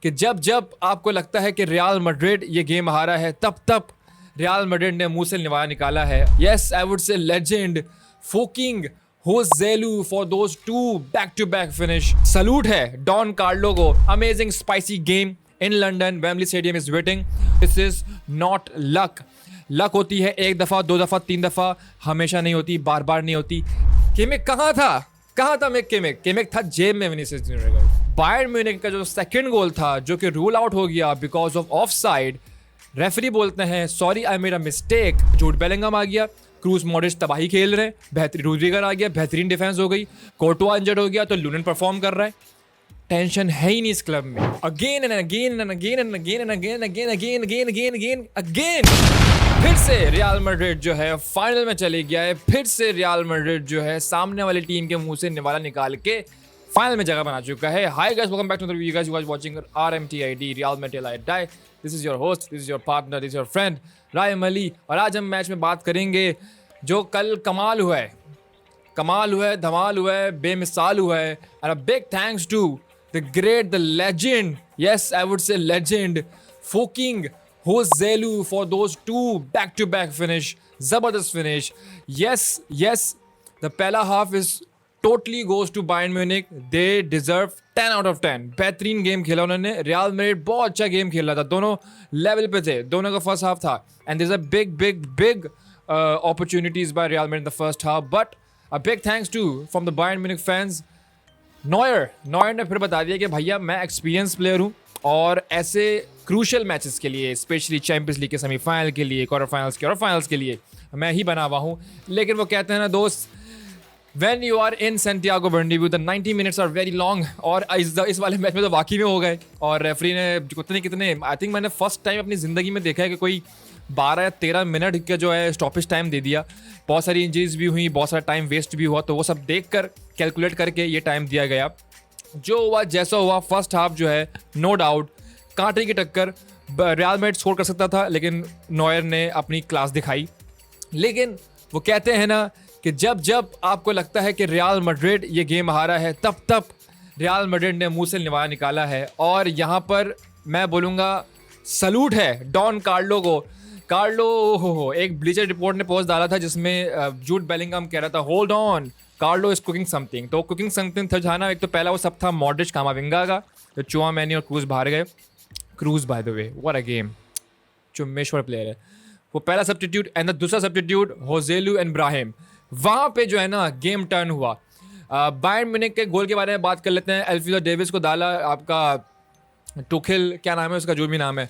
कि जब जब आपको लगता है कि रियल मैड्रिड ये गेम हारा है, तब तब रियल मैड्रिड ने मुंह से निवाला निकाला है। Yes, I would say legend fucking Joselu for those two back to back finish. Salute है डॉन कार्लो को। Amazing spicy game in London, Wembley stadium is waiting. This is not luck. Luck होती है एक दफ़ा, दो दफ़ा, तीन दफ़ा, हमेशा नहीं होती, बार बार नहीं होती। किमिक कहाँ था किमिक था जेब में विनीसियस जूनियर का। बायर्न म्यूनिख का जो सेकंड गोल था, जो कि रूल आउट हो गया बिकॉज ऑफ ऑफसाइड, रेफरी बोलते हैं sorry I made a mistake. Jude Bellingham आ गया, क्रूज मॉड्रिच तबाही खेल रहे हैं, बेहतरीन रूडिगर आ गया, बेहतरीन डिफेंस हो गई, कोर्टुआ इंजर्ड हो गया तो लूनन परफॉर्म कर रहा है। टेंशन है ही नहीं इस क्लब में। Again and again and again and again and again again again again again again again फिर से रियल मैड्रिड जो है फाइनल में चले गया है। फिर से रियल मैड्रिड जो है सामने वाली टीम के मुंह से निवाला निकाल के फाइनल में जगह बना चुका है। Hi guys, welcome back to the video. Guys, you are watching RMTID Real Madrid till I die. This is your host, this is your partner, this is your friend Raim Ali. और आज हम मैच में बात करेंगे जो कल कमाल हुआ है, धमाल हुआ है, बेमिसाल हुआ है। And a big thanks to the great, the legend, yes, I would say legend, fucking Joselu for those two back-to-back finish, zabardast finish. Yes, the pehla half is totally goes to Bayern Munich. They deserve 10 out of 10. बेहतरीन game खेला उन्होंने। Real Madrid बहुत अच्छा game खेल रहा था, दोनों level पे थे, दोनों का फर्स्ट हाफ था। And there is a big opportunities by Real Madrid in the first half, but a big thanks to from the Bayern Munich fans. Neuer ने फिर बता दिया कि भैया मैं एक्सपीरियंस प्लेयर हूँ और ऐसे क्रूशल मैचेस के लिए, स्पेशली चैंपियंस लीग के सेमीफाइनल के लिए, क्वार्टर फाइनल्स के लिए मैं ही बना हुआ हूँ। लेकिन वो कहते हैं ना दोस्त, when you are in Santiago Bernabeu the 90 minutes are very long. और इस वाले मैच में तो वाकई में हो गए। और रेफरी ने कितने आई थिंक मैंने फर्स्ट टाइम अपनी ज़िंदगी में देखा है कि कोई 12 या 13 मिनट का जो है स्टॉपेज टाइम दे दिया। बहुत सारी इंजरीज भी हुई, बहुत सारा टाइम वेस्ट भी हुआ, तो वो सब देख कर कैलकुलेट करके ये टाइम दिया गया। जो हुआ जैसा हुआ, फर्स्ट हाफ जो है नो डाउट कांटे की टक्कर, रियल मैड्रिड स्कोर कर सकता था, लेकिन नॉयर ने अपनी क्लास दिखाई। लेकिन वो कहते हैं ना कि जब जब आपको लगता है कि रियल मैड्रिड ये गेम हारा है, तब तब रियल मैड्रिड ने मुंह से निवाला निकाला है। और यहाँ पर मैं बोलूँगा सलूट है डॉन कार्लो को। कार्लो एक ब्लीचर रिपोर्ट ने पोस्ट डाला था जिसमें जूड बेलिंगहम कह रहा था hold on, Carlo is cooking something. तो कुकिंग समथिंग था ना, एक तो पहला वो सब था मॉड्रिच कामाविंगा का, तो चुआमेनी और क्रूज बाहर गए। Kroos by the way what a game, चुम्मेश्वर प्लेयर है वो, पहला सब्स्टिट्यूट। एंड दूसरा सब्स्टिट्यूट जोसेलू एंड ब्राहिम। वहाँ पे जो है ना गेम टर्न हुआ। बायर्न म्यूनिख के गोल के बारे में बात कर लेते हैं। एल्फ्रेडो डेविस को डाला आपका टुखिल, क्या नाम है उसका, जो भी नाम है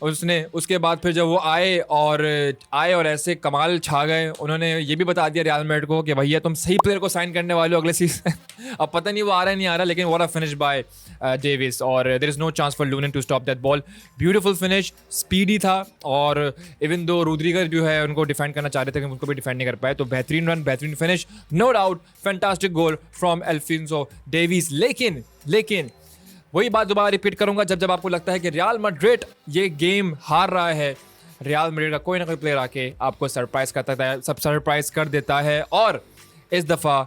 उसने। उसके बाद फिर जब वो आए और ऐसे कमाल छा गए, उन्होंने ये भी बता दिया रियल मैड्रिड को कि भैया तुम सही प्लेयर को साइन करने वाले हो अगले सीजन। अब पता नहीं वो आ रहा है नहीं आ रहा, लेकिन what a finish by Davies. और there is no chance for Lunin to stop that ball. Beautiful finish, speedy था। और इवन दो रूद्रिगर जो है उनको डिफेंड करना चाह रहे थे, उनको भी डिफेंड नहीं कर पाए। तो बेहतरीन रन, बेहतरीन finish, no doubt, fantastic goal from Alphonso Davies. लेकिन वही बात दोबारा रिपीट करूंगा, जब आपको लगता है कि रियल मैड्रिड ये गेम हार रहा है, रियल मैड्रिड का कोई ना कोई प्लेयर आके आपको सरप्राइज कर देता है। और इस दफ़ा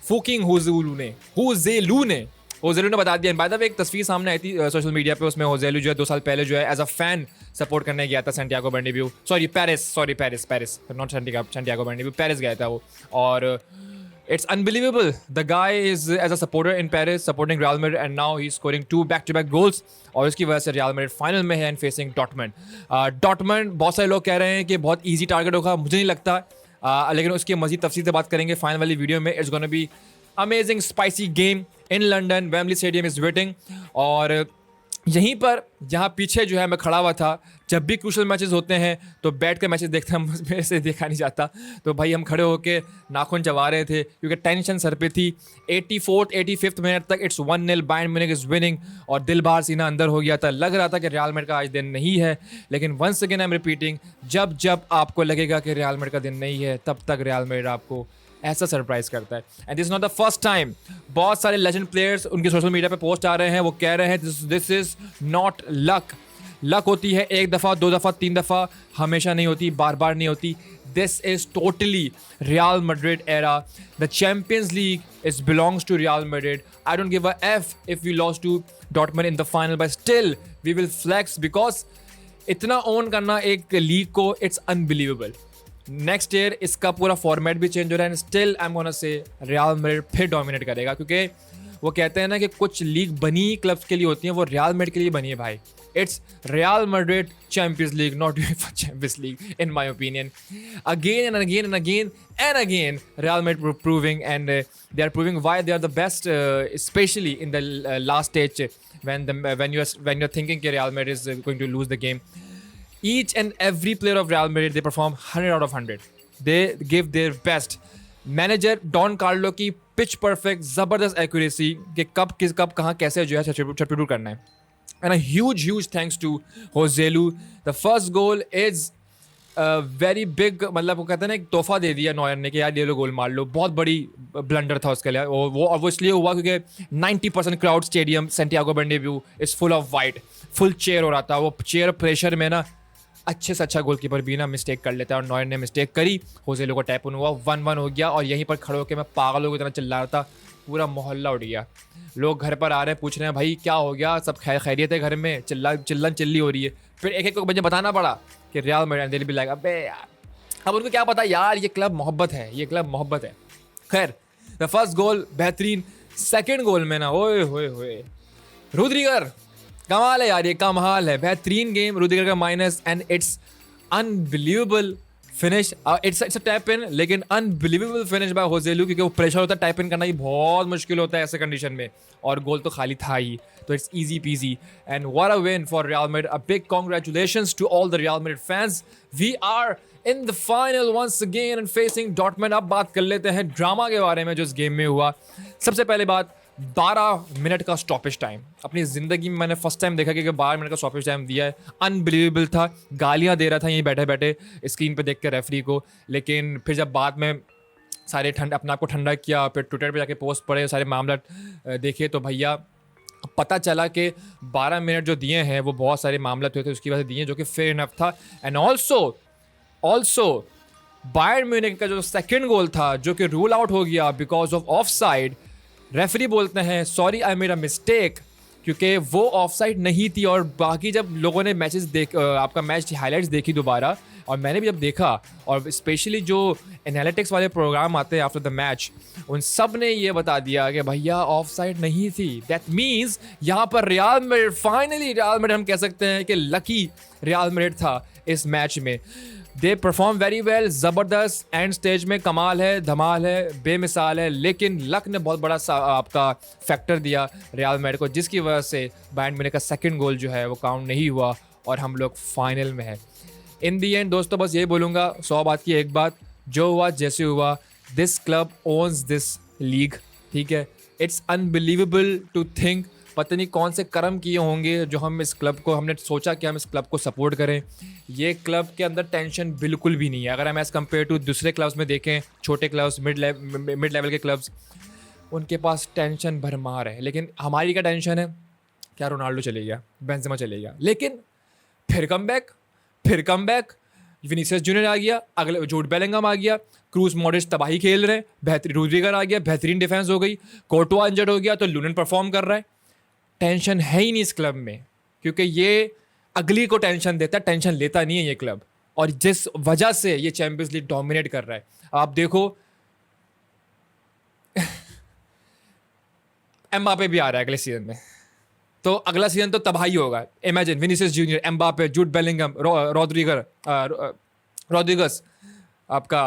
फुकिंग जोसेलू ने बता दिया। बाय द वे एक तस्वीर सामने आई थी सोशल मीडिया पे, उसमें जोसेलू जो है 2 साल पहले जो है एज अ फैन सपोर्ट करने गया था Santiago Bernabeu, Paris, not Santiago Bernabeu, Paris गया था वो। और it's unbelievable. The guy is as a supporter in Paris supporting Real Madrid, and now he's scoring 2 back-to-back goals. और इसकी वजह से Real Madrid फाइनल में है and facing Dortmund. बहुत सारे लोग कह रहे हैं कि बहुत easy टारगेट होगा, मुझे नहीं लगता। लेकिन उसकी मजीद तफसील से बात करेंगे फाइनल वाली वीडियो में। It's gonna be amazing spicy game in London. Wembley Stadium is waiting. और यहीं पर जहाँ पीछे जो है मैं खड़ा हुआ था, जब भी क्रूशल मैचेस होते हैं तो बैठ कर मैचेस देखते हैं, मेरे से देखा नहीं जाता। तो भाई हम खड़े होके नाखून चबा रहे थे क्योंकि टेंशन सर पे थी। 85th मिनट तक it's 1-0, Bayern Munich is winning. और दिल बाहर सीना अंदर हो गया था, लग रहा था कि रियल मैड्रिड का आज दिन नहीं है। लेकिन once again I am repeating, जब आपको लगेगा कि रियल मैड्रिड का दिन नहीं है, तब तक रियल मैड्रिड आपको ऐसा सरप्राइज करता है। And this is not the first time. बहुत सारे लेजेंड प्लेयर्स उनके सोशल मीडिया पे पोस्ट आ रहे हैं, वो कह रहे हैं this is not luck, luck होती है एक दफ़ा, दो दफ़ा, तीन दफ़ा, हमेशा नहीं होती, बार बार नहीं होती. This is totally Real Madrid era. The Champions League belongs to Real Madrid. I don't give a F if we lost to Dortmund in the final, but still we will flex because इतना own करना एक league को, it's unbelievable. Next year इसका पूरा format भी change हो रहा है and still I am gonna say real Madrid फिर डोमिनेट करेगा, क्योंकि वो कहते हैं ना कि कुछ लीग बनी क्लब्स के लिए होती हैं, वो रियल मैड्रिड के लिए बनी है भाई. It's Real Madrid Champions League, not UEFA Champions League in my opinion. Again and again and again and again Real Madrid proving, and they are proving why they are the best, especially in the last stage when you're thinking कि Real Madrid is going to lose the game. Each and every player of Real Madrid, they perform 100 out of 100. They give their best. Manager Don Carlo की pitch perfect ज़बरदस्त accuracy कि कब कहाँ कैसे जो है substitute करना है. And a huge thanks to Joselu. The first goal is very big, मतलब वो कहते हैं ना एक तोहफा दे दिया नॉयर ने कि यार ये लो गोल मार लो. बहुत बड़ी ब्लंडर था उसके लिए. वो इसलिए हुआ क्योंकि 90% crowd stadium Santiago Bernabeu is full of white, full chair हो रहा था. वो चेयर प्रेशर में ना अच्छे से अच्छा गोलकीपर भी ना मिस्टेक कर लेता है, और नॉयर ने मिस्टेक करी. होजेलो को टैप ऑन हुआ, 1-1 हो गया. और यहीं पर खड़े होकर मैं पागलों की तरह चिल्ला रहा था, पूरा मोहल्ला उठ गया. लोग घर पर आ रहे हैं, पूछ रहे हैं भाई क्या हो गया, सब खैरियत है घर में, चिल्ली हो रही है. फिर एक को मुझे बताना पड़ा कि रियल मैड्रिड, दिल भी लगा अबे यार. अब उनको क्या पता यार, ये क्लब मोहब्बत है, ये क्लब मोहब्बत है. खैर द फर्स्ट गोल बेहतरीन. सेकंड गोल में ना ओए होए होए, रुद्रिगर कमाल है यार, ये कमाल है. बेहतरीन गेम रुद्रिगर का minus, and it's unbelievable finish. It's a tap in, लेकिन अनबिलीवेबल फिनिश बाय होजेलू, क्योंकि वो प्रेशर होता है, टैप इन करना ही बहुत मुश्किल होता है ऐसे कंडीशन में, और गोल तो खाली था ही, तो it's easy peasy. And what a win for Real Madrid. A big congratulations to all the Real Madrid fans. We are in the final once again and facing Dortmund. अब बात कर लेते हैं ड्रामा के बारे में जो इस गेम में हुआ. सबसे पहले बात, 12 मिनट का स्टॉपेज टाइम. अपनी ज़िंदगी में मैंने फर्स्ट टाइम देखा कि 12 मिनट का स्टॉपेज टाइम दिया है. अनबिलीवेबल था. गालियां दे रहा था यहीं बैठे बैठे स्क्रीन पे देख के रेफरी को. लेकिन फिर जब बाद में सारे अपने आप को ठंडा किया, फिर ट्विटर पे जाके पोस्ट पढ़े, सारे मामला देखे, तो भैया पता चला कि 12 मिनट जो दिए हैं वो बहुत सारे मामला थे उसकी वजह से दिए, जो कि फेयर इनफ था. एंड ऑल्सो बायर्न म्यूनिख का जो सेकंड गोल था, जो कि रूल आउट हो गया because of of side. Referee बोलते हैं sorry I made a mistake, क्योंकि वो ऑफ साइड नहीं थी. और बाकी जब लोगों ने आपका मैच हाईलाइट्स देखी दोबारा, और मैंने भी जब देखा, और स्पेशली जो एनालिटिक्स वाले प्रोग्राम आते हैं आफ्टर द मैच, उन सब ने ये बता दिया कि भैया ऑफ साइड नहीं थी. दैट मीन्स यहाँ पर real Madrid, finally real Madrid हम कह सकते हैं कि लकी रियल मैड्रिड था इस मैच में. दे परफॉर्म वेरी वेल, ज़बरदस्त. एंड स्टेज में कमाल है, धमाल है, बेमिसाल है. लेकिन लक ने बहुत बड़ा आपका फैक्टर दिया रियल मैड्रिड को, जिसकी वजह से बायर्न म्यूनिख का सेकंड गोल जो है वो काउंट नहीं हुआ, और हम लोग फाइनल में है. इन दी एंड दोस्तों बस यही बोलूँगा, 100 बात की एक बात, जो हुआ जैसे हुआ, this club ons this league. ठीक है, इट्स अनबिलीवेबल टू थिंक, पता नहीं कौन से कर्म किए होंगे जो हम इस क्लब को, हमने सोचा कि हम इस क्लब को सपोर्ट करें. ये क्लब के अंदर टेंशन बिल्कुल भी नहीं है. अगर हम एज़ कम्पेयर टू दूसरे क्लब्स में देखें, छोटे क्लब्स, मिड लेवल के क्लब्स, उनके पास टेंशन भरमार है. लेकिन हमारी क्या टेंशन है, क्या रोनाल्डो चले गया, बेंजेमा चले गया, लेकिन फिर कम बैक, विनीसियस जूनियर आ गया, अगले जूड बेलिंगहम आ गया, क्रूस मॉड्रिच तबाही खेल रहे हैं, बेहतरीन रुद्रिगर आ गया, बेहतरीन डिफेंस हो गई, कोर्टोआ इंजर्ड हो गया तो लूनन परफॉर्म कर रहा है. टेंशन है ही नहीं इस क्लब में, क्योंकि ये अगली को टेंशन देता है, टेंशन लेता नहीं है ये क्लब. और जिस वजह से ये चैंपियंस लीग डोमिनेट कर रहा है. आप देखो एम्बापे भी आ रहा है अगले सीजन में, तो अगला सीजन तो तबाही होगा. Imagine Vinicius Junior, Mbappe, Jude Bellingham, Rodrygo, आपका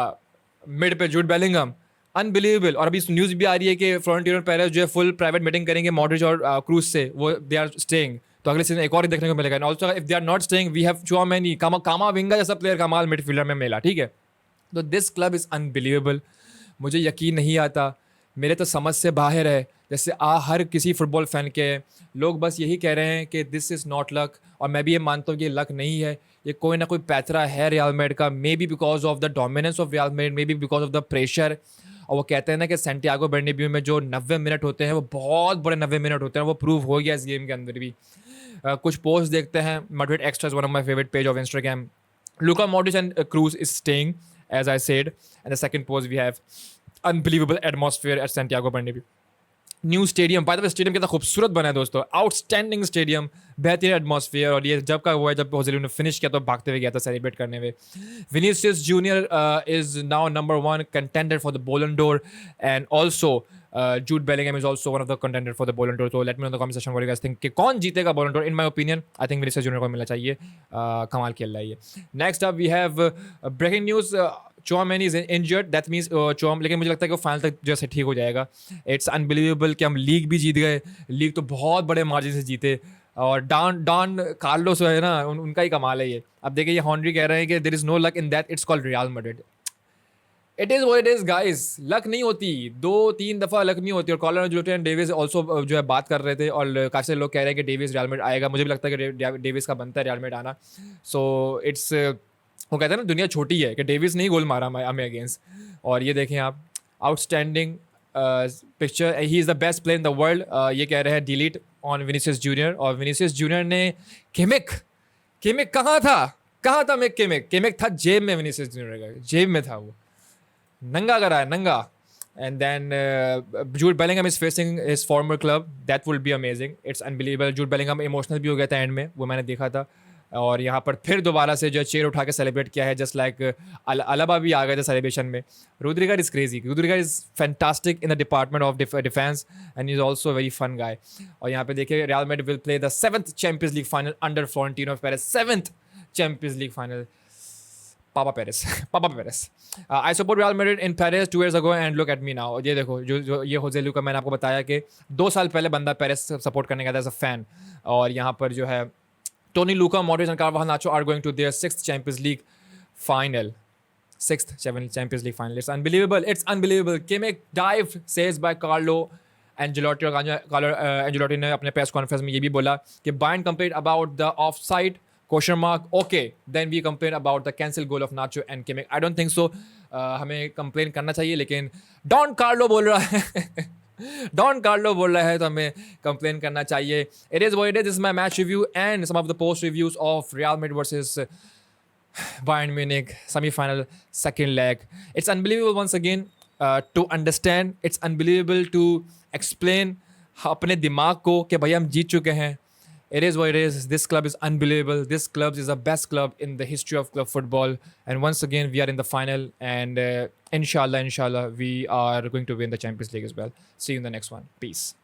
मिड पे जूड बेलिंगहम, अनबिलीवेबल. और अभी न्यूज़ भी आ रही है कि फ्लोरेंटिनो पेरेज जो है फुल प्राइवेट मीटिंग करेंगे मॉड्रिच और क्रूज से, वो दे आर स्टेइंग. तो अगले सीजन एक और देखने को मिलेगा. And also if they are not staying, we have Tchouameni, Camavinga जैसा प्लेयर कमाल मिडफील्डर में मिला. ठीक है, तो दिस क्लब इज़ अनबिलीवेबल. मुझे यकीन नहीं आता, मेरे तो समझ से बाहर है. जैसे हर किसी फुटबॉल फैन के लोग बस यही कह रहे हैं कि दिस इज़ नॉट लक, और मैं भी ये मानता हूँ कि लक नहीं है, ये कोई ना कोई पैतरा है रियल मैड्रिड का. May be because of the dominance of real Madrid, may be because of the pressure. और वो कहते हैं ना कि सैंटियागो बर्नाब्यू में जो 90 मिनट होते हैं वो बहुत बड़े 90 मिनट होते हैं, वो प्रूव हो गया इस गेम के अंदर भी. कुछ पोस्ट देखते हैं. Madrid Extra is one of my favorite page of Instagram. Luka Modric and Cruz is staying, as I said. And the second post we have unbelievable atmosphere at Santiago Bernabeu. New stadium, bye the way stadium कितना खूबसूरत बना है दोस्तों, outstanding stadium, बेहतरीन atmosphere. और ये जब का हुआ है, जब होजेलू ने फिनिश किया तो भागते हुए गया था सेलिब्रेट करने में. Vinicius Junior is now number 1 contender for the Ballon d'Or, and also Jude Bellingham is also one of the contender for the Ballon d'Or. तो let me know the comment section what you guys think कि कौन जीतेगा Ballon d'Or. In my opinion I think Vinicius Junior को मिलना चाहिए. कमाल खेल रहा है ये. Next up we have breaking news. Chouameni is injured. That means लेकिन मुझे लगता है कि वो फाइनल तक जैसे ठीक हो जाएगा. इट्स अनबिलीवेबल कि हम लीग भी जीत गए. लीग तो बहुत बड़े मार्जिन से जीते. और डॉन कार्लोस है ना, उनका ही कमाल है ये. अब देखिए ये हॉन्ड्री कह रहे हैं कि there is no luck in that, it's called Real Madrid. It is what it is guys. Luck नहीं होती, 2-3 दफ़ा लक नहीं होती. और Carlo Ancelotti and Davis also जो है बात कर रहे थे, और काफ़ी सारे लोग कह रहे हैं कि डेविस रियल मैड्रिड आएगा. मुझे भी लगता है कि डेविस का बनता है रियल मैड्रिड आना. सो इट्स, वो कहते हैं ना दुनिया छोटी है, कि डेविस नहीं गोल मारा हमें अगेंस्ट. और ये देखें आप, outstanding picture. He is the best player in the world. ये कह रहे हैं डिलीट ऑन विनीसियस जूनियर. और विनीसियस जूनियर ने किमिक कहाँ था किमिक था जेब में. विनीसियस जूनियर का जेब में था, वो नंगा करा है, नंगा. And then Jude Bellingham is facing his former club. That will be amazing. It's unbelievable. Jude Bellingham emotional भी हो गया था एंड में, वो मैंने देखा था. और यहाँ पर फिर दोबारा से जो चेयर उठा के सेलिब्रेट किया है, जस्ट लाइक अलाबा भी आ गए थे सेलिब्रेशन में. Rudiger is crazy. Rudiger is fantastic in the department of defence and is also very fun guy. और यहाँ पे देखिए Real Madrid will play the 7th Champions League final under Florentino Perez. 7th Champions League final. Papa Perez. I support Real Madrid in Paris 2 years ago and look at me now. ये देखो, जो ये होजेलू का मैंने आपको बताया कि 2 साल पहले बंदा पेरेस सपोर्ट करने गया था एज अ फैन. और यहाँ पर जो है Toni, Luka, Modric and Carvajal Nacho are going to their 6th Champions League final. 6th Champions League final. It's unbelievable. Kimmich dive saves by Carlo Ancelotti. Carlo Ancelotti ने अपने press conference में ये भी बोला कि Bayern complained about the offside ? Okay, then we complain about the cancelled goal of Nacho and Kimmich. I don't think so. हमें complain करना चाहिए, लेकिन डॉन कार्लो बोल रहा है तो हमें कंप्लेन करना चाहिए. It is what it is. This is my match review and some of the post reviews of Real Madrid versus Bayern Munich semi-final second leg. It's unbelievable once again to understand. It's unbelievable to explain अपने दिमाग को कि भाई हम जीत चुके हैं. It is what it is. This club is unbelievable. This club is the best club in the history of club football. And once again, we are in the final. And inshallah, we are going to win the Champions League as well. See you in the next one. Peace.